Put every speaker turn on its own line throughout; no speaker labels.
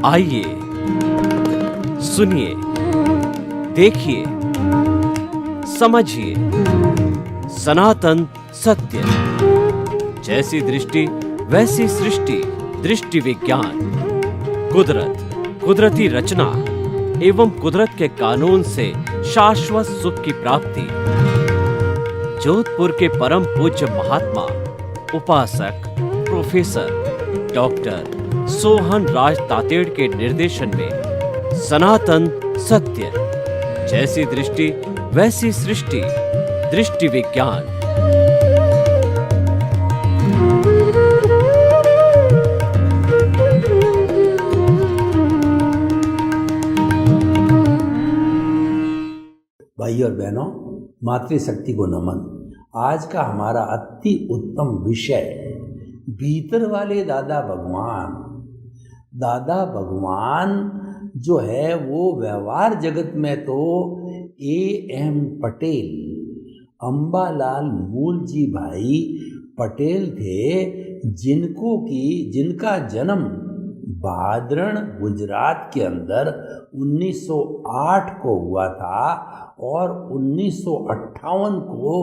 आइए, सुनिए, देखिए, समझिए सनातन सत्य। जैसी दृष्टि वैसी सृष्टि, दृष्टि विज्ञान। कुदरत, कुदरती रचना एवं कुदरत के कानून से शाश्वत सुख की प्राप्ति। जोधपुर के परम पूज्य महात्मा उपासक प्रोफेसर डॉक्टर सोहन राज तातेड़ के निर्देशन में सनातन सत्य। जैसी दृष्टि वैसी सृष्टि, दृष्टि विज्ञान।
भाई और बहनों, मातृशक्ति को नमन। आज का हमारा अति उत्तम विषय भीतर वाले दादा भगवान। दादा भगवान जो है वो व्यवहार जगत में तो A.M. पटेल, अंबालाल मूलजी भाई पटेल थे, जिनका जन्म भादरण गुजरात के अंदर 1908 को हुआ था और 1958 को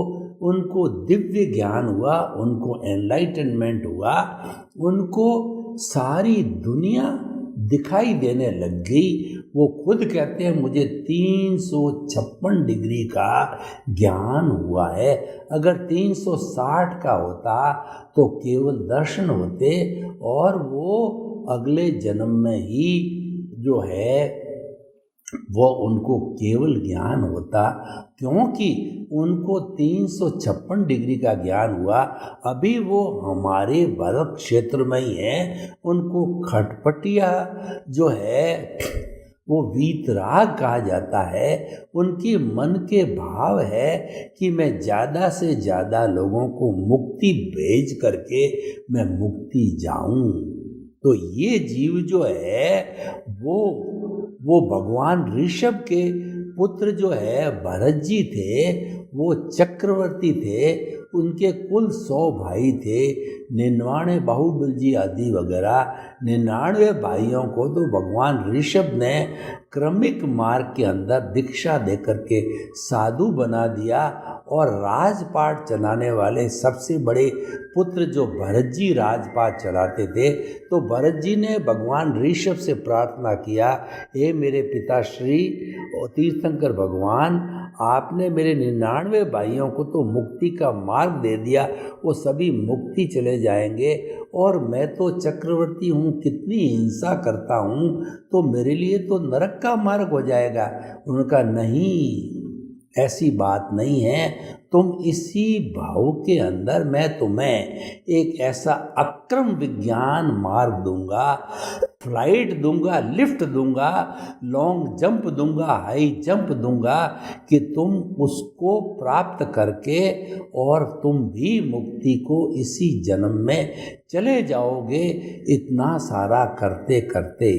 उनको दिव्य ज्ञान हुआ, उनको एनलाइटनमेंट हुआ, उनको सारी दुनिया दिखाई देने लग गई। वो खुद कहते हैं मुझे 356 डिग्री का ज्ञान हुआ है। अगर 360 का होता तो केवल दर्शन होते और वो अगले जन्म में ही जो है वो उनको केवल ज्ञान होता, क्योंकि उनको 356 डिग्री का ज्ञान हुआ। अभी वो हमारे भारत क्षेत्र में ही है। उनको खटपटिया जो है वो वीतराग कहा जाता है। उनके मन के भाव है कि मैं ज़्यादा से ज़्यादा लोगों को मुक्ति भेज करके मैं मुक्ति जाऊं। तो ये जीव जो है वो भगवान ऋषभ के पुत्र जो है भरत जी थे, वो चक्रवर्ती थे। उनके कुल 100 भाई थे, 99 बाहुबल जी आदि वगैरह। 99 भाइयों को तो भगवान ऋषभ ने क्रमिक मार्ग के अंदर दीक्षा देकर के साधु बना दिया और राजपाट चलाने वाले सबसे बड़े पुत्र जो भरत जी राजपाट चलाते थे, तो भरत जी ने भगवान ऋषभ से प्रार्थना किया, हे मेरे पिताश्री तीर्थंकर भगवान, आपने मेरे 99 भाइयों को तो मुक्ति का मार्ग दे दिया, वो सभी मुक्ति चले जाएंगे और मैं तो चक्रवर्ती हूँ, कितनी हिंसा करता हूँ, तो मेरे लिए तो नरक का मार्ग हो जाएगा। उनका नहीं, ऐसी बात नहीं है। तुम इसी भाव के अंदर मैं तुम्हें एक ऐसा अक्रम विज्ञान मार्ग दूंगा, फ्लाइट दूंगा, लिफ्ट दूंगा, लॉन्ग जंप दूंगा, हाई जंप दूंगा कि तुम उसको प्राप्त करके और तुम भी मुक्ति को इसी जन्म में चले जाओगे। इतना सारा करते करते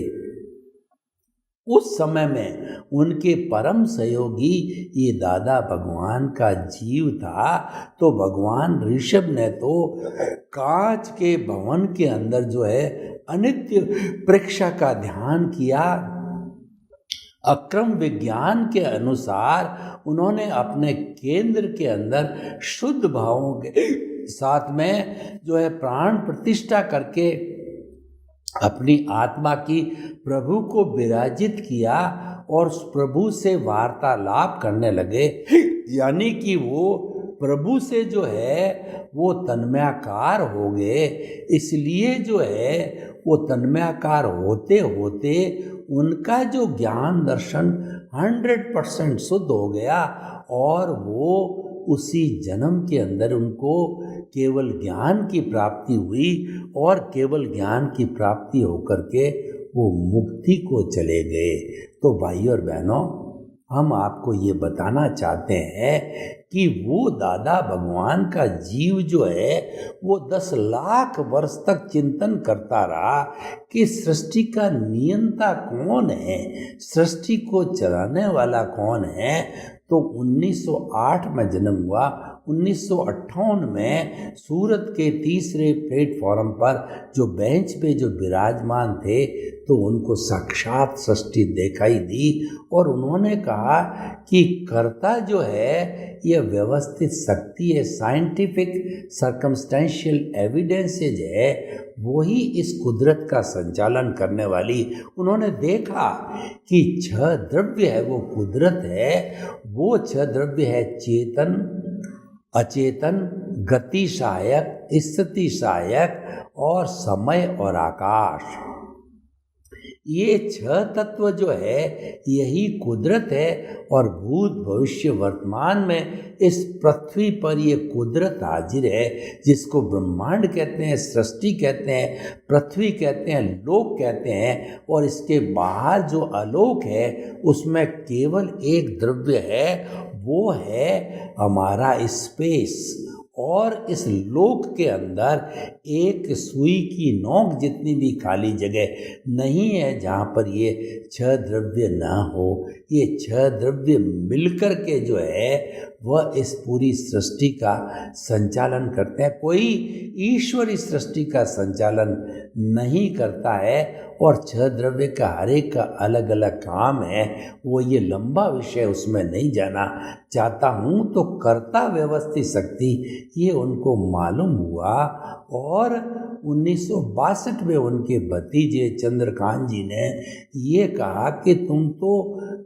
उस समय में उनके परम सहयोगी ये दादा भगवान का जीव था। तो भगवान ऋषभ ने तो कांच के भवन के अंदर जो है अनित्य प्रेक्षा का ध्यान किया। अक्रम विज्ञान के अनुसार उन्होंने अपने केंद्र के अंदर शुद्ध भावों के साथ में जो है प्राण प्रतिष्ठा करके अपनी आत्मा की प्रभु को विराजित किया और प्रभु से वार्तालाप करने लगे। यानी कि वो प्रभु से जो है वो तन्मयाकार हो गए। इसलिए जो है वो तन्मयाकार होते होते उनका जो ज्ञान दर्शन 100% शुद्ध हो गया और वो उसी जन्म के अंदर उनको केवल ज्ञान की प्राप्ति हुई और केवल ज्ञान की प्राप्ति होकर के वो मुक्ति को चले गए। तो भाई और बहनों, हम आपको ये बताना चाहते हैं कि वो दादा भगवान का जीव जो है वो 10 लाख वर्ष तक चिंतन करता रहा कि सृष्टि का नियंता कौन है, सृष्टि को चलाने वाला कौन है। तो 1908 में जन्म हुआ, 1958 में सूरत के तीसरे प्लेटफॉर्म पर जो बेंच पे जो विराजमान थे तो उनको साक्षात सृष्टि दिखाई दी और उन्होंने कहा कि कर्ता जो है यह व्यवस्थित शक्ति है, साइंटिफिक सर्कमस्टेंशियल एविडेंसेज है, वही इस कुदरत का संचालन करने वाली। उन्होंने देखा कि 6 द्रव्य है वो कुदरत है, वो 6 द्रव्य है चेतन, अचेतन, गति सहायक, स्थिति सहायक और समय और आकाश। ये 6 तत्व जो है यही कुदरत है और भूत भविष्य वर्तमान में इस पृथ्वी पर ये कुदरत हाजिर है, जिसको ब्रह्मांड कहते हैं, सृष्टि कहते हैं, पृथ्वी कहते हैं, लोक कहते हैं। और इसके बाहर जो आलोक है उसमें केवल एक द्रव्य है, वो है हमारा स्पेस। और इस लोक के अंदर एक सुई की नोक जितनी भी खाली जगह नहीं है जहाँ पर ये 6 द्रव्य ना हो। ये 6 द्रव्य मिलकर के जो है वह इस पूरी सृष्टि का संचालन करते हैं। कोई ईश्वर इस सृष्टि का संचालन नहीं करता है और 6 द्रव्य का हर एक का अलग अलग काम है। वो ये लंबा विषय उसमें नहीं जाना चाहता हूँ। तो कर्ता व्यवस्थित शक्ति ये उनको मालूम हुआ और 1962 में उनके भतीजे चंद्रकांत जी ने ये कहा कि तुम तो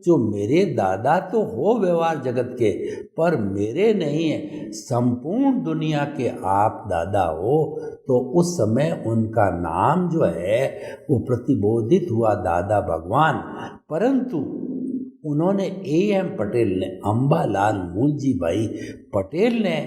जो मेरे दादा तो हो व्यवहार जगत के, पर मेरे नहीं है, संपूर्ण दुनिया के आप दादा हो। तो उस समय उनका नाम जो है वो प्रतिबोधित हुआ दादा भगवान। परंतु उन्होंने A.M. पटेल ने, अम्बालाल मूलजी भाई पटेल ने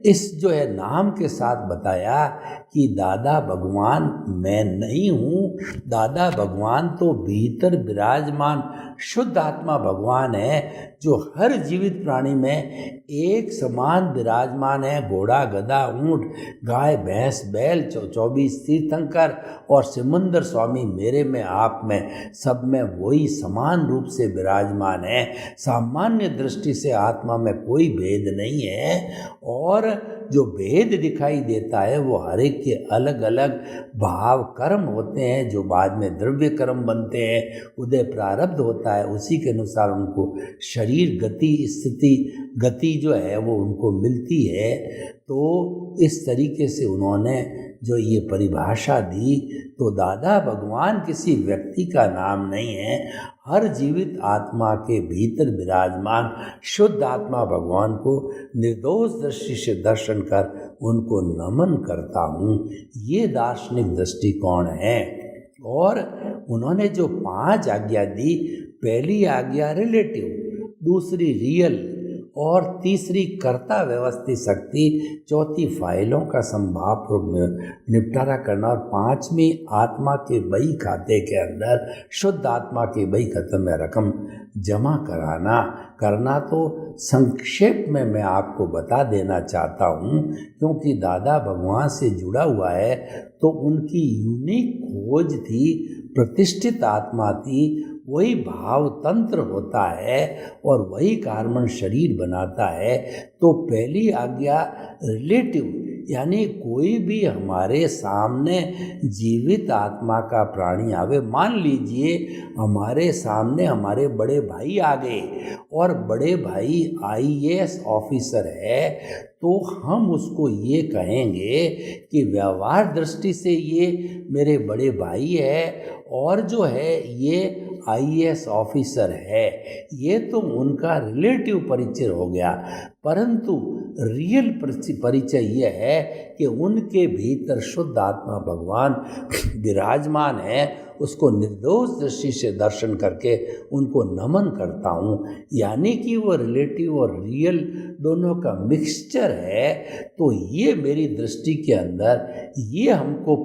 इस जो है नाम के साथ बताया कि दादा भगवान मैं नहीं हूँ, दादा भगवान तो भीतर विराजमान शुद्ध आत्मा भगवान है जो हर जीवित प्राणी में एक समान विराजमान है। घोड़ा, गधा, ऊंट, गाय, भैंस, बैल, 24 तीर्थंकर और सिमंदर स्वामी मेरे में, आप में, सब में वही समान रूप से विराजमान है। सामान्य दृष्टि से आत्मा में कोई भेद नहीं है और जो भेद दिखाई देता है वो हर एक के अलग अलग भाव कर्म होते हैं जो बाद में द्रव्य कर्म बनते हैं। उदय प्रारब्ध होता है, उसी के अनुसार उनको शरीर गति, स्थिति गति जो है वो उनको मिलती है। तो इस तरीके से उन्होंने जो ये परिभाषा दी, तो दादा भगवान किसी व्यक्ति का नाम नहीं है, हर जीवित आत्मा के भीतर विराजमान शुद्ध आत्मा भगवान को निर्दोष दृष्टि से दर्शन कर उनको नमन करता हूँ। ये दार्शनिक दृष्टिकोण है। और उन्होंने जो 5 आज्ञा दी, पहली आज्ञा रिलेटिव, दूसरी रियल और तीसरी कर्ता व्यवस्थित शक्ति, चौथी फाइलों का संभावपूर्वक निपटारा करना और 5वीं आत्मा के बही खाते के अंदर शुद्ध आत्मा के बही खाते में रकम जमा करना। तो संक्षेप में मैं आपको बता देना चाहता हूँ, क्योंकि दादा भगवान से जुड़ा हुआ है तो उनकी यूनिक खोज थी, प्रतिष्ठित आत्मा थी, वही भाव तंत्र होता है और वही कार्बन शरीर बनाता है। तो पहली आज्ञा रिलेटिव, यानी कोई भी हमारे सामने जीवित आत्मा का प्राणी आवे, मान लीजिए हमारे सामने हमारे बड़े भाई आ गए और बड़े भाई IAS ऑफिसर है, तो हम उसको ये कहेंगे कि व्यवहार दृष्टि से ये मेरे बड़े भाई है और जो है ये IAS ऑफिसर है। ये तो उनका रिलेटिव परिचय हो गया, परंतु रियल परिचय ये है कि उनके भीतर शुद्ध आत्मा भगवान विराजमान है। उसको निर्दोष दृष्टि से दर्शन करके उनको नमन करता हूँ, यानी कि वो रिलेटिव और रियल दोनों का मिक्सचर है। तो ये मेरी दृष्टि के अंदर ये हमको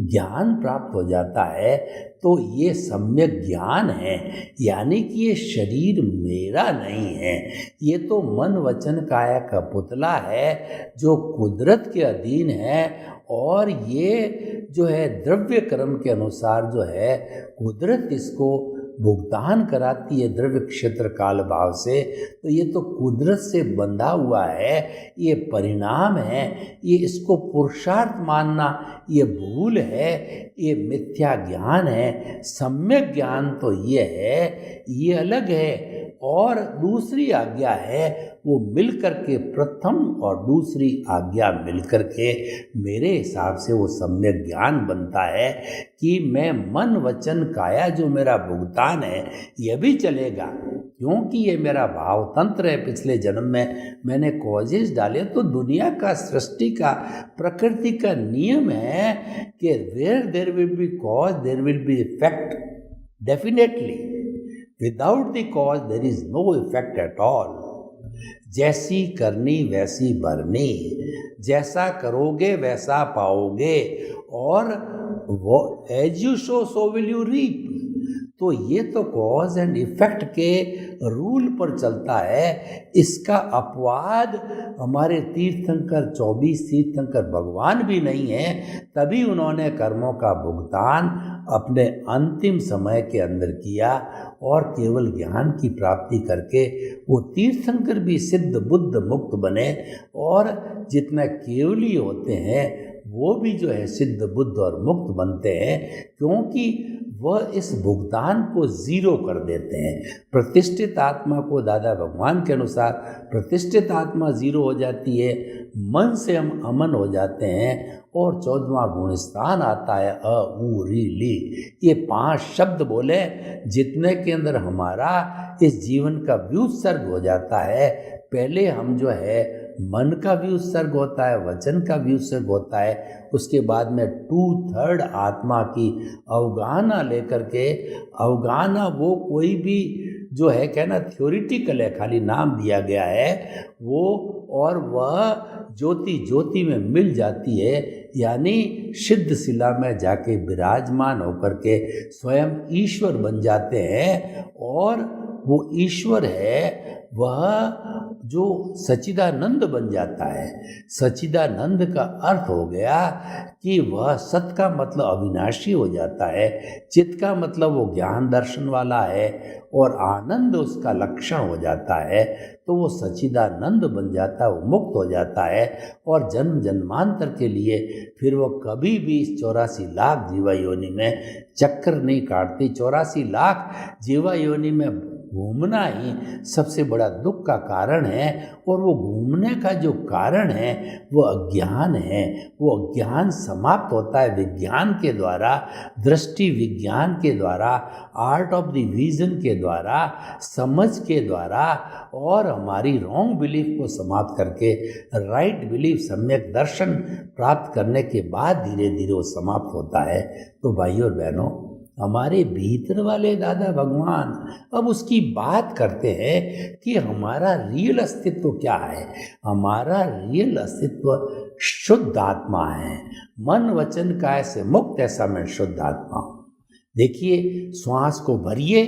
ज्ञान प्राप्त हो जाता है। तो ये सम्यक ज्ञान है, यानी कि ये शरीर मेरा नहीं है, ये तो मन वचन काया का पुतला है जो कुदरत के अधीन है। और ये जो है द्रव्य कर्म के अनुसार जो है कुदरत इसको भुगतान कराती है द्रव्य क्षेत्र काल भाव से, तो ये तो कुदरत से बंधा हुआ है, ये परिणाम है, ये इसको पुरुषार्थ मानना ये भूल है, ये मिथ्या ज्ञान है। सम्यक ज्ञान तो ये है, ये अलग है। और दूसरी आज्ञा है वो मिलकर के, प्रथम और दूसरी आज्ञा मिलकर के मेरे हिसाब से वो सम्यक ज्ञान बनता है कि मैं मन वचन काया जो मेरा भुगतान है ये भी चलेगा, क्योंकि ये मेरा भाव तंत्र है। पिछले जन्म में मैंने कॉजेज डाले, तो दुनिया का, सृष्टि का, प्रकृति का नियम है कि where there will be cause there will be effect definitely. Without the cause there is no effect at all. जैसी करनी वैसी भरनी, जैसा करोगे वैसा पाओगे, और वो as you sow so will you reap. तो ये तो कॉज एंड इफेक्ट के रूल पर चलता है। इसका अपवाद हमारे तीर्थंकर 24 तीर्थंकर भगवान भी नहीं है, तभी उन्होंने कर्मों का भुगतान अपने अंतिम समय के अंदर किया और केवल ज्ञान की प्राप्ति करके वो तीर्थंकर भी सिद्ध बुद्ध मुक्त बने, और जितने केवली होते हैं वो भी जो है सिद्ध बुद्ध और मुक्त बनते हैं, क्योंकि वह इस भुगतान को जीरो कर देते हैं। प्रतिष्ठित आत्मा को दादा भगवान के अनुसार प्रतिष्ठित आत्मा जीरो हो जाती है, मन से हम अमन हो जाते हैं, और 14वां गुण स्थान आता है अ उ री ली। ये 5 शब्द बोले जितने के अंदर हमारा इस जीवन का व्युत्सर्ग हो जाता है। पहले हम जो है मन का भी उत्सर्ग होता है, वचन का भी उत्सर्ग होता है, उसके बाद में 2/3 आत्मा की अवगाहना लेकर के, अवगाहना वो कोई भी जो है कहना थ्योरिटिकल है, खाली नाम दिया गया है वो, और वह ज्योति ज्योति में मिल जाती है, यानी सिद्ध शिला में जाके विराजमान होकर के स्वयं ईश्वर बन जाते हैं। और वो ईश्वर है वह जो सच्चिदानंद बन जाता है। सच्चिदानंद का अर्थ हो गया कि वह सत का मतलब अविनाशी हो जाता है, चित्त का मतलब वो ज्ञान दर्शन वाला है, और आनंद उसका लक्षण हो जाता है। तो वो सच्चिदानंद बन जाता है, वो मुक्त हो जाता है, और जन्म जन्मांतर के लिए फिर वो कभी भी इस 84 लाख जीवा योनि में चक्कर नहीं काटती। 84 लाख जीवा योनि में घूमना ही सबसे बड़ा दुख का कारण है, और वो घूमने का जो कारण है वो अज्ञान है। वो अज्ञान समाप्त होता है विज्ञान के द्वारा, दृष्टि विज्ञान के द्वारा, आर्ट ऑफ द विजन के द्वारा, समझ के द्वारा, और हमारी रॉन्ग बिलीफ को समाप्त करके राइट बिलीफ, सम्यक दर्शन प्राप्त करने के बाद धीरे धीरे वो समाप्त होता है। तो भाइयों और बहनों, हमारे भीतर वाले दादा भगवान अब उसकी बात करते हैं कि हमारा रियल अस्तित्व क्या है। हमारा रियल अस्तित्व शुद्ध आत्मा है। मन वचन काया से मुक्त ऐसा मैं शुद्ध आत्मा हूँ। देखिए, श्वास को भरिए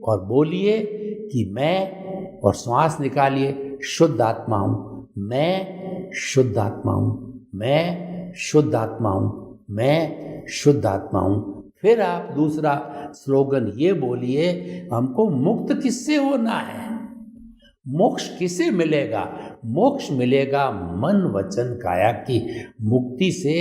और बोलिए कि मैं, और श्वास निकालिए शुद्ध आत्मा हूँ, मैं शुद्ध आत्मा हूँ, मैं शुद्ध आत्मा हूँ, मैं शुद्ध आत्मा हूँ। फिर आप दूसरा स्लोगन ये बोलिए, हमको मुक्त किससे होना है, मोक्ष किसे मिलेगा। मोक्ष मिलेगा मन वचन काया की मुक्ति से,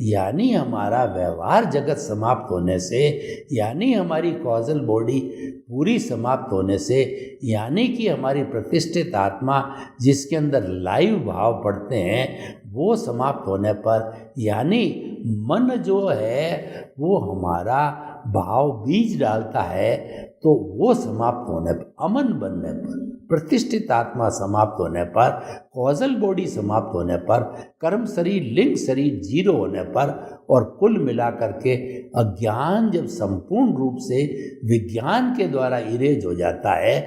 यानी हमारा व्यवहार जगत समाप्त होने से, यानी हमारी कॉजल बॉडी पूरी समाप्त होने से, यानी कि हमारी प्रतिष्ठित आत्मा जिसके अंदर लाइव भाव पड़ते हैं वो समाप्त होने पर, यानी मन जो है वो हमारा भाव बीज डालता है, तो वो समाप्त होने पर, अमन बनने पर, प्रतिष्ठित आत्मा समाप्त होने पर, कॉजल बॉडी समाप्त होने पर, कर्म शरीर लिंग शरीर जीरो होने पर, और कुल मिलाकर के अज्ञान जब संपूर्ण रूप से विज्ञान के द्वारा इरेज हो जाता है,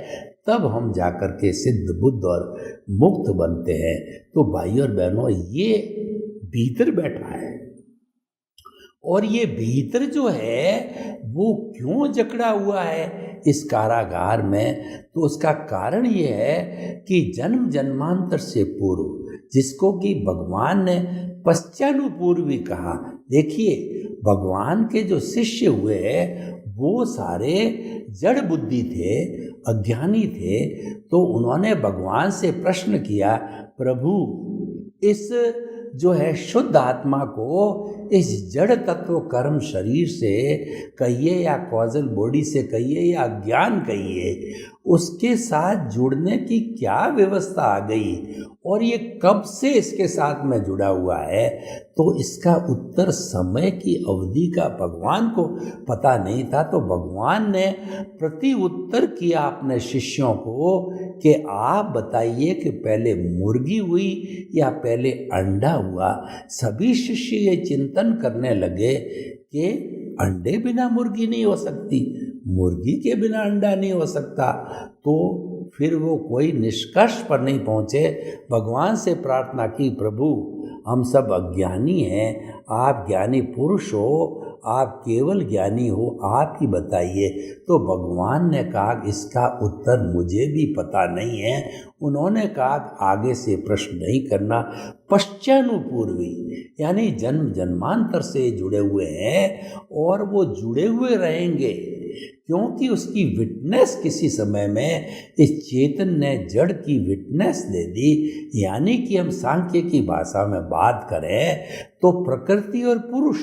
तब हम जाकर के सिद्ध बुद्ध और मुक्त बनते हैं। तो भाई और बहनों, ये भीतर बैठा है, और ये भीतर जो है वो क्यों जकड़ा हुआ है इस कारागार में, तो उसका कारण ये है कि जन्म जन्मांतर से पूर्व, जिसको कि भगवान ने पश्चानुपूर्वी कहा। देखिए, भगवान के जो शिष्य हुए वो सारे जड़ बुद्धि थे, अज्ञानी थे। तो उन्होंने भगवान से प्रश्न किया, प्रभु इस जो है शुद्ध आत्मा को इस जड़ तत्व कर्म शरीर से कहिए या कॉजल बॉडी से कहिए या अज्ञान कहिए, उसके साथ जुड़ने की क्या व्यवस्था आ गई और ये कब से इसके साथ में जुड़ा हुआ है? तो इसका उत्तर समय की अवधि का भगवान को पता नहीं था। तो भगवान ने प्रति उत्तर किया अपने शिष्यों को कि आप बताइए कि पहले मुर्गी हुई या पहले अंडा हुआ। सभी शिष्य ये चिंतन करने लगे कि अंडे बिना मुर्गी नहीं हो सकती, मुर्गी के बिना अंडा नहीं हो सकता। तो फिर वो कोई निष्कर्ष पर नहीं पहुँचे। भगवान से प्रार्थना की, प्रभु हम सब अज्ञानी हैं, आप ज्ञानी पुरुष हो, आप केवल ज्ञानी हो, आप ही बताइए। तो भगवान ने कहा इसका उत्तर मुझे भी पता नहीं है। उन्होंने कहा आगे से प्रश्न नहीं करना। पश्चानुपूर्वी यानी जन्म जन्मांतर से जुड़े हुए हैं और वो जुड़े हुए रहेंगे, क्योंकि उसकी विटनेस किसी समय में इस चेतन ने जड़ की विटनेस दे दी। यानी कि हम सांख्य की भाषा में बात करें तो प्रकृति और पुरुष,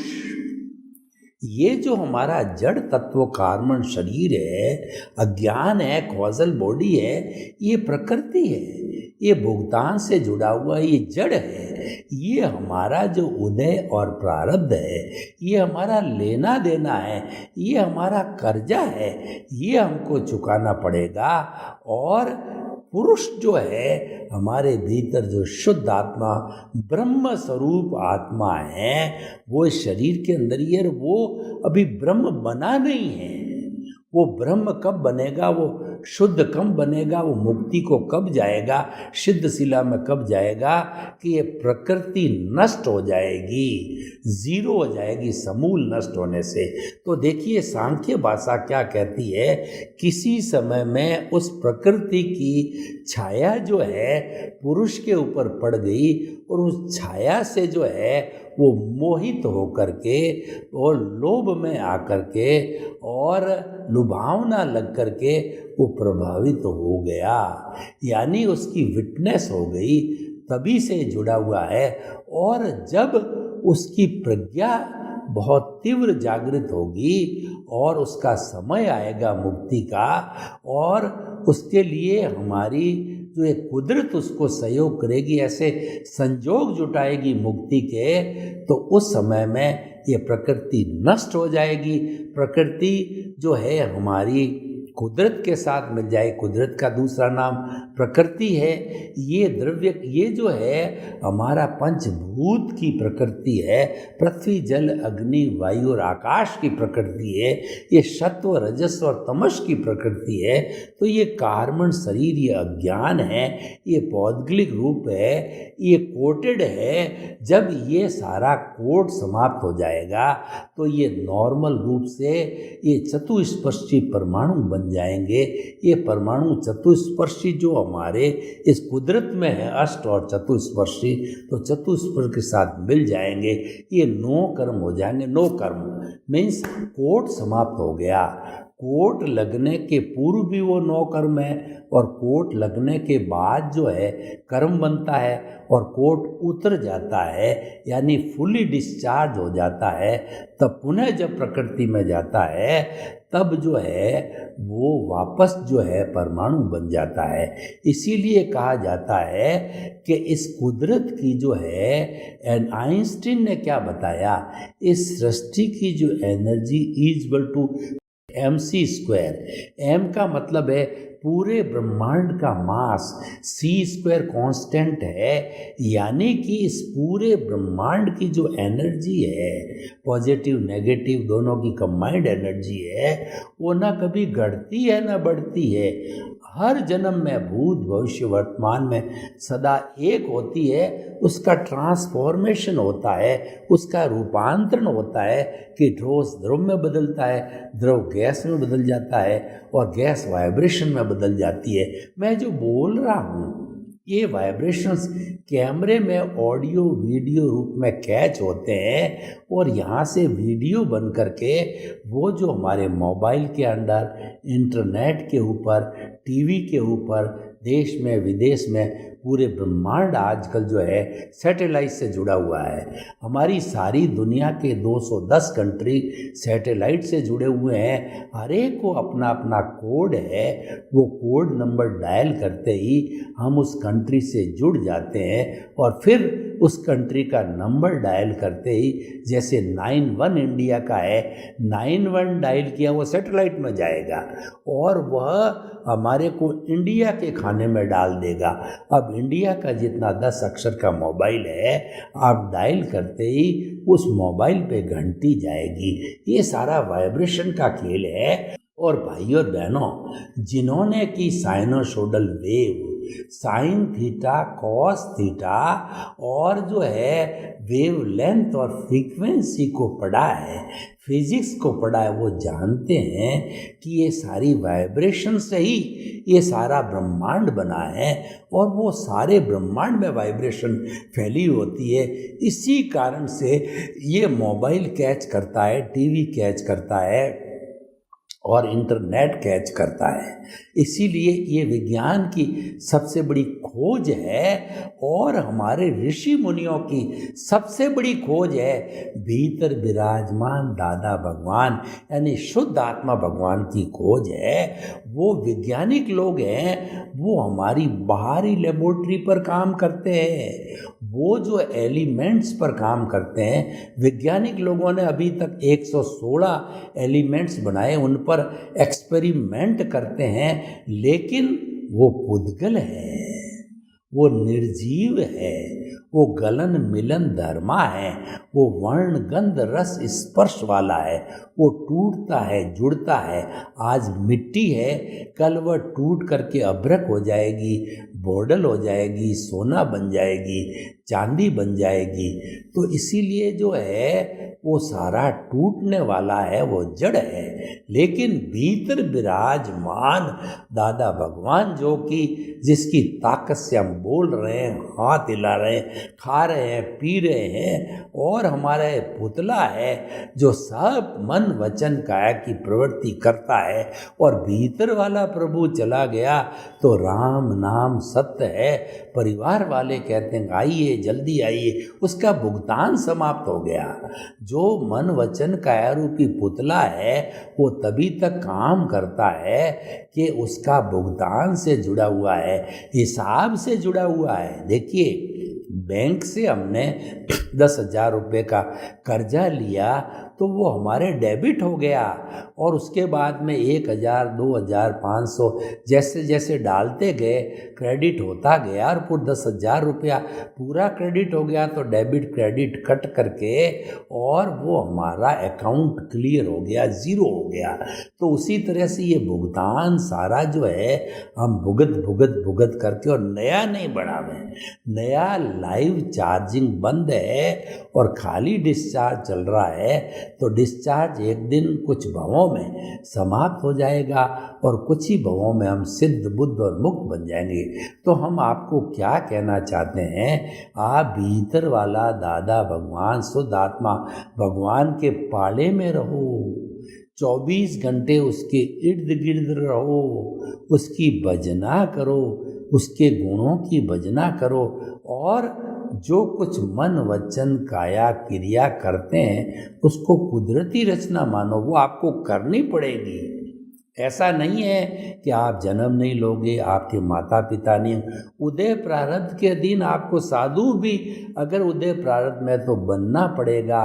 ये जो हमारा जड़ तत्व कार्बन शरीर है, अज्ञान है, कॉजल बॉडी है, ये प्रकृति है, ये भुगतान से जुड़ा हुआ ये जड़ है। ये हमारा जो उदय और प्रारब्ध है, ये हमारा लेना देना है, ये हमारा कर्जा है, ये हमको चुकाना पड़ेगा। और पुरुष जो है हमारे भीतर जो शुद्ध आत्मा ब्रह्म स्वरूप आत्मा है, वो इस शरीर के अंदर ही है। वो अभी ब्रह्म बना नहीं है। वो ब्रह्म कब बनेगा, वो शुद्ध कब बनेगा, वो मुक्ति को कब जाएगा, सिद्ध शिला में कब जाएगा कि ये प्रकृति नष्ट हो जाएगी, जीरो हो जाएगी समूल नष्ट होने से। तो देखिए सांख्य भाषा क्या कहती है, किसी समय में उस प्रकृति की छाया जो है पुरुष के ऊपर पड़ गई और उस छाया से जो है वो मोहित होकर के और लोभ में आकर के और लुभावना लग कर के वो प्रभावित हो गया। यानी उसकी विटनेस हो गई, तभी से जुड़ा हुआ है। और जब उसकी प्रज्ञा बहुत तीव्र जागृत होगी और उसका समय आएगा मुक्ति का, और उसके लिए हमारी जो एक कुदरत उसको सहयोग करेगी, ऐसे संजोग जुटाएगी मुक्ति के, तो उस समय में ये प्रकृति नष्ट हो जाएगी। प्रकृति जो है हमारी कुदरत के साथ मिल जाए। कुदरत का दूसरा नाम प्रकृति है। ये द्रव्य, ये जो है हमारा पंचभूत की प्रकृति है, पृथ्वी जल अग्नि वायु और आकाश की प्रकृति है। ये सत्व रजस और तमस की प्रकृति है। तो ये कार्बन शरीर, ये अज्ञान है, ये पौद्गलिक रूप है, ये कोटेड है। जब ये सारा कोट समाप्त हो जाएगा तो ये नॉर्मल रूप से ये चतुस्पर्शी परमाणु बन जाएंगे। ये परमाणु चतुस्पर्शी जो हमारे इस कुदरत में है, अष्ट और चतुस्पर्शी, तो चतुस्पर्श के साथ मिल जाएंगे। ये नो कर्म हो जाएंगे। नो कर्म मीन्स कोट समाप्त हो गया। कोट लगने के पूर्व भी वो नौ कर्म है और कोट लगने के बाद जो है कर्म बनता है और कोट उतर जाता है, यानी फुली डिस्चार्ज हो जाता है। तब पुनः जब प्रकृति में जाता है तब जो है वो वापस जो है परमाणु बन जाता है। इसीलिए कहा जाता है कि इस कुदरत की जो है, एंड आइंस्टीन ने क्या बताया, इस सृष्टि की जो energy is equal to mc²। m का मतलब है पूरे ब्रह्मांड का मास, c² कांस्टेंट है। यानी कि इस पूरे ब्रह्मांड की जो एनर्जी है, पॉजिटिव नेगेटिव दोनों की कंबाइंड एनर्जी है, वो ना कभी घटती है ना बढ़ती है। हर जन्म में भूत भविष्य वर्तमान में सदा एक होती है। उसका ट्रांसफॉर्मेशन होता है, उसका रूपांतरण होता है कि ठोस द्रव में बदलता है, द्रव गैस में बदल जाता है और गैस वाइब्रेशन में बदल जाती है। मैं जो बोल रहा हूँ ये वाइब्रेशंस कैमरे में ऑडियो वीडियो रूप में कैच होते हैं और यहाँ से वीडियो बन करके वो जो हमारे मोबाइल के अंदर, इंटरनेट के ऊपर, टीवी के ऊपर, देश में विदेश में पूरे ब्रह्मांड आजकल जो है सैटेलाइट से जुड़ा हुआ है। हमारी सारी दुनिया के 210 कंट्री सैटेलाइट से जुड़े हुए हैं। हर एक को अपना अपना कोड है। वो कोड नंबर डायल करते ही हम उस कंट्री से जुड़ जाते हैं और फिर उस कंट्री का नंबर डायल करते ही, जैसे 91 इंडिया का है, 91 डायल किया वो सैटेलाइट में जाएगा और वह हमारे को इंडिया के खाने में डाल देगा। अब इंडिया का जितना 10 अक्षर का मोबाइल है, आप डायल करते ही उस मोबाइल पे घंटी जाएगी। ये सारा वाइब्रेशन का खेल है। और भाई और बहनों, जिन्होंने की sinusoidal wave, sine theta, cos theta और जो है वेव लेंथ और फ्रीक्वेंसी को पढ़ा है, फिजिक्स को पढ़ा है, वो जानते हैं कि ये सारी वाइब्रेशन से ही ये सारा ब्रह्मांड बना है और वो सारे ब्रह्मांड में वाइब्रेशन फैली होती है। इसी कारण से ये मोबाइल कैच करता है, टीवी कैच करता है और इंटरनेट कैच करता है। इसीलिए ये विज्ञान की सबसे बड़ी खोज है और हमारे ऋषि मुनियों की सबसे बड़ी खोज है। भीतर विराजमान दादा भगवान यानी शुद्ध आत्मा भगवान की खोज है। वो वैज्ञानिक लोग हैं, वो हमारी बाहरी लेबोरेटरी पर काम करते हैं। वो जो एलिमेंट्स पर काम करते हैं, वैज्ञानिक लोगों ने अभी तक 116 एलिमेंट्स बनाए, उन पर एक्सपेरिमेंट करते हैं, लेकिन वो पुद्गल है, वो निर्जीव है, वो गलन मिलन धर्मा है, वो वर्ण गंध रस स्पर्श वाला है, वो टूटता है, जुड़ता है। आज मिट्टी है, कल वह टूट करके अभ्रक हो जाएगी, बोडल हो जाएगी, सोना बन जाएगी, चांदी बन जाएगी। तो इसीलिए जो है वो सारा टूटने वाला है, वो जड़ है। लेकिन भीतर विराजमान दादा भगवान जो कि जिसकी ताकत से हम बोल रहे हैं, हाथ हिला रहे हैं, खा रहे हैं, पी रहे हैं और हमारा पुतला है जो सब मन वचन काया की प्रवृत्ति करता है और भीतर वाला प्रभु चला गया तो राम नाम सत्य है। परिवार वाले कहते हैं आइए जल्दी आइए, उसका भुगतान समाप्त हो गया। जो मन वचन काया रूपी पुतला है वो तभी तक काम करता है कि उसका भुगतान से जुड़ा हुआ है, हिसाब से जुड़ा हुआ है। देखिए, बैंक से हमने 10,000 रुपये का कर्जा लिया तो वो हमारे डेबिट हो गया और उसके बाद में 1,000, 2,000, 500 जैसे जैसे डालते गए क्रेडिट होता गया और पूरा 10,000 रुपया पूरा क्रेडिट हो गया तो डेबिट क्रेडिट कट करके और वो हमारा अकाउंट क्लियर हो गया, ज़ीरो हो गया। तो उसी तरह से ये भुगतान सारा जो है हम भुगत करके और नया नहीं बढ़ावे। नया लाइव चार्जिंग बंद है और खाली डिस्चार्ज चल रहा है तो डिस्चार्ज एक दिन कुछ भवों में समाप्त हो जाएगा और कुछ ही भवों में हम सिद्ध बुद्ध और मुक्त बन जाएंगे। तो हम आपको क्या कहना चाहते हैं, आप भीतर वाला दादा भगवान शुद्ध आत्मा भगवान के पाले में रहो, 24 घंटे उसके इर्द गिर्द रहो, उसकी भजना करो, उसके गुणों की भजना करो और जो कुछ मन वचन काया क्रिया करते हैं उसको कुदरती रचना मानो, वो आपको करनी पड़ेगी। ऐसा नहीं है कि आप जन्म नहीं लोगे, आपके माता पिता नहीं, उदय प्रारब्ध के दिन आपको साधु भी अगर उदय प्रारब्ध में तो बनना पड़ेगा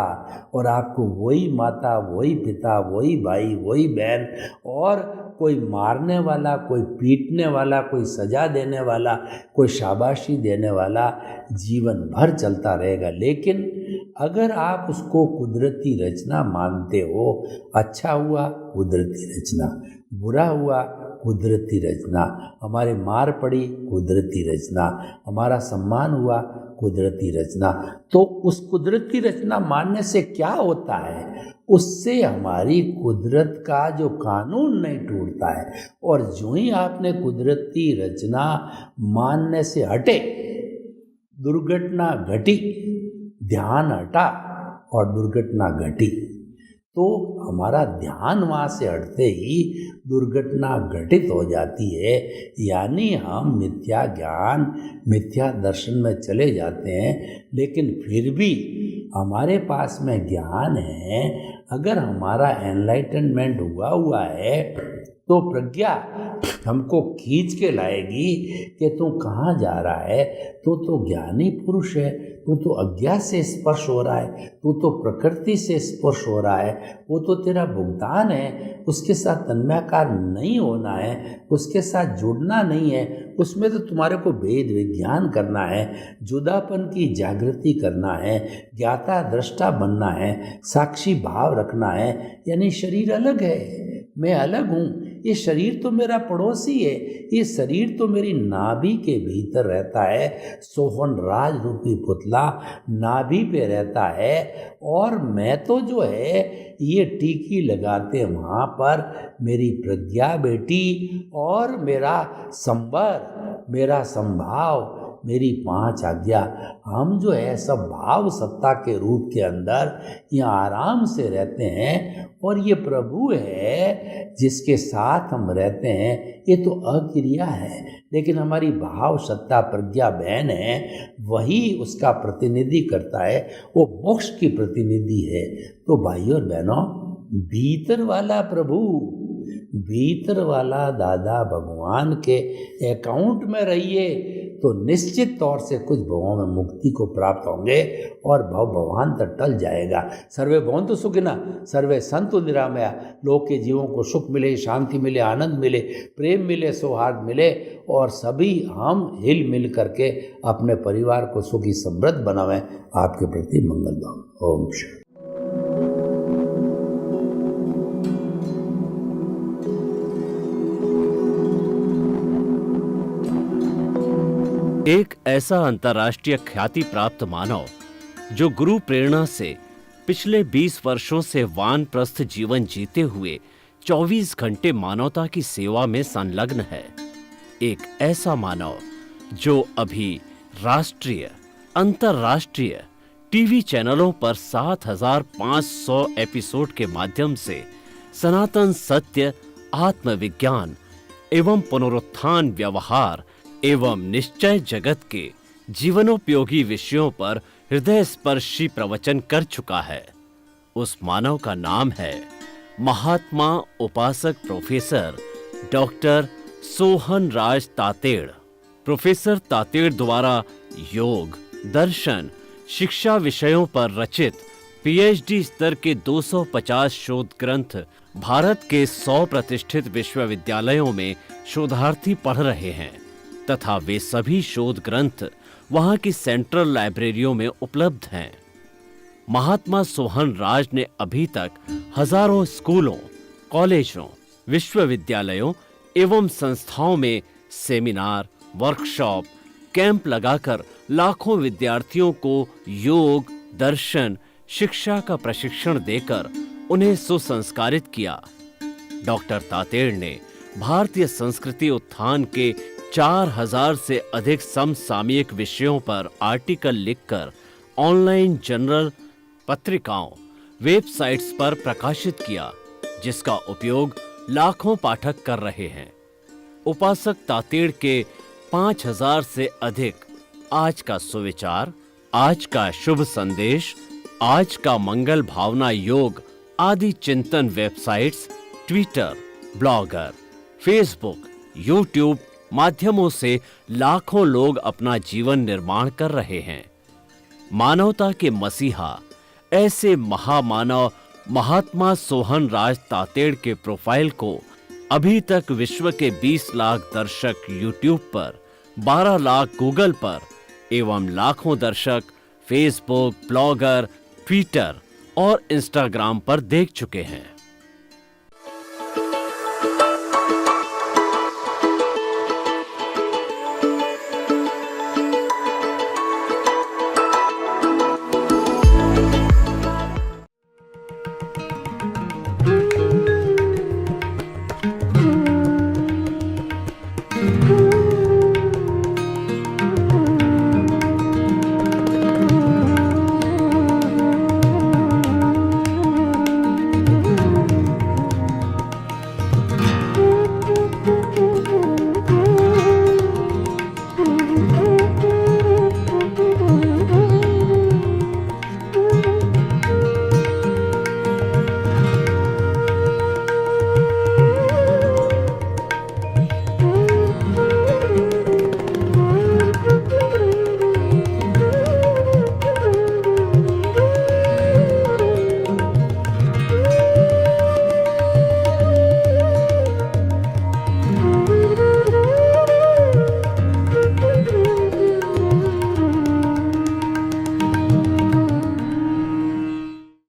और आपको वही माता, वही पिता, वही भाई, वही बहन और कोई मारने वाला, कोई पीटने वाला, कोई सजा देने वाला, कोई शाबाशी देने वाला जीवन भर चलता रहेगा। लेकिन अगर आप उसको कुदरती रचना मानते हो, अच्छा हुआ कुदरती रचना, बुरा हुआ कुदरती रचना, हमारे मार पड़ी कुदरती रचना, हमारा सम्मान हुआ कुदरती रचना। तो उस कुदरती रचना मानने से क्या होता है, उससे हमारी कुदरत का जो कानून नहीं टूटता है। और जो ही आपने कुदरती रचना मानने से हटे, दुर्घटना घटी, ध्यान हटा और दुर्घटना घटी, तो हमारा ध्यान वहाँ से हटते ही दुर्घटना घटित हो जाती है। यानी हम मिथ्या ज्ञान, मिथ्या दर्शन में चले जाते हैं, लेकिन फिर भी हमारे पास में ज्ञान है। अगर हमारा एनलाइटनमेंट हुआ है तो प्रज्ञा हमको खींच के लाएगी कि तू कहाँ जा रहा है, तू तो ज्ञानी पुरुष है, तू तो अज्ञा से स्पर्श हो रहा है, तू तो प्रकृति से स्पर्श हो रहा है, वो तो तेरा भुगतान है, उसके साथ तन्मयाकार नहीं होना है, उसके साथ जुड़ना नहीं है, उसमें तो तुम्हारे को वेद विज्ञान करना है, जुदापन की जागृति करना है, ज्ञाता दृष्टा बनना है, साक्षी भाव रखना है। यानी शरीर अलग है, मैं अलग हूँ, ये शरीर तो मेरा पड़ोसी है, ये शरीर तो मेरी नाभि के भीतर रहता है, सोहन राज रूपी पुतला नाभि पे रहता है, और मैं तो जो है ये टीकी लगाते वहाँ पर मेरी प्रज्ञा बेटी, और मेरा संवर, मेरा संभाव, मेरी 5 आज्ञा, हम जो है सब भाव सत्ता के रूप के अंदर यहाँ आराम से रहते हैं। और ये प्रभु है जिसके साथ हम रहते हैं, ये तो अक्रिया है, लेकिन हमारी भाव सत्ता प्रज्ञा बहन है, वही उसका प्रतिनिधि करता है, वो मोक्ष की प्रतिनिधि है। तो भाइयों और बहनों, भीतर वाला प्रभु, भीतर वाला दादा भगवान के अकाउंट में रहिए तो निश्चित तौर से कुछ भवों में मुक्ति को प्राप्त होंगे और भगवान तक टल जाएगा। सर्वे भवन्तु सुखिनः, सर्वे सन्तु निरामया। लोक के जीवों को सुख मिले, शांति मिले, आनंद मिले, प्रेम मिले, सौहार्द मिले, और सभी हम हिल मिल करके अपने परिवार को सुखी समृद्ध बनावें। आपके प्रति मंगल भाव। ओम शांति।
एक ऐसा अंतर्राष्ट्रीय ख्याति प्राप्त मानव जो गुरु प्रेरणा से पिछले 20 वर्षों से वानप्रस्थ जीवन जीते हुए 24 घंटे मानवता की सेवा में संलग्न है। एक ऐसा मानव जो अभी राष्ट्रीय, अंतर्राष्ट्रीय टीवी चैनलों पर 7,500 एपिसोड के माध्यम से सनातन सत्य, आत्मविज्ञान एवं पुनरुत्थान व्यवहार एवं निश्चय जगत के जीवनोपयोगी विषयों पर हृदय स्पर्शी प्रवचन कर चुका है। उस मानव का नाम है महात्मा उपासक प्रोफेसर डॉक्टर सोहन राज तातेड़। प्रोफेसर तातेड़ द्वारा योग, दर्शन, शिक्षा विषयों पर रचित पीएचडी स्तर के 250 शोध ग्रंथ भारत के 100 प्रतिष्ठित विश्वविद्यालयों में शोधार्थी पढ़ रहे हैं तथा वे सभी शोध ग्रंथ वहां की सेंट्रल लाइब्रेरियों में उपलब्ध हैं। महात्मा सोहन राज ने अभी तक हजारों स्कूलों, कॉलेजों, विश्वविद्यालयों एवं संस्थाओं में सेमिनार, वर्कशॉप, कैंप लगाकर लाखों विद्यार्थियों को योग, दर्शन, शिक्षा का प्रशिक्षण देकर उन्हें सुसंस्कारित किया। डॉक्टर तातेड़ ने भारतीय संस्कृति उत्थान के 4000 से अधिक समसामयिक विषयों पर आर्टिकल लिखकर ऑनलाइन जर्नल, पत्रिकाओं, वेबसाइट्स पर प्रकाशित किया, जिसका उपयोग लाखों पाठक कर रहे हैं। उपासक तातेड़ के 5000 से अधिक आज का सुविचार, आज का शुभ संदेश, आज का मंगल भावना योग आदि चिंतन websites, Twitter, blogger, Facebook, YouTube माध्यमों से लाखों लोग अपना जीवन निर्माण कर रहे हैं। मानवता के मसीहा ऐसे महामानव महात्मा सोहन राज तातेड़ के प्रोफाइल को अभी तक विश्व के 20 लाख दर्शक यूट्यूब पर, 12 लाख गूगल पर एवं लाखों दर्शक फेसबुक, ब्लॉगर, ट्विटर और इंस्टाग्राम पर देख चुके हैं।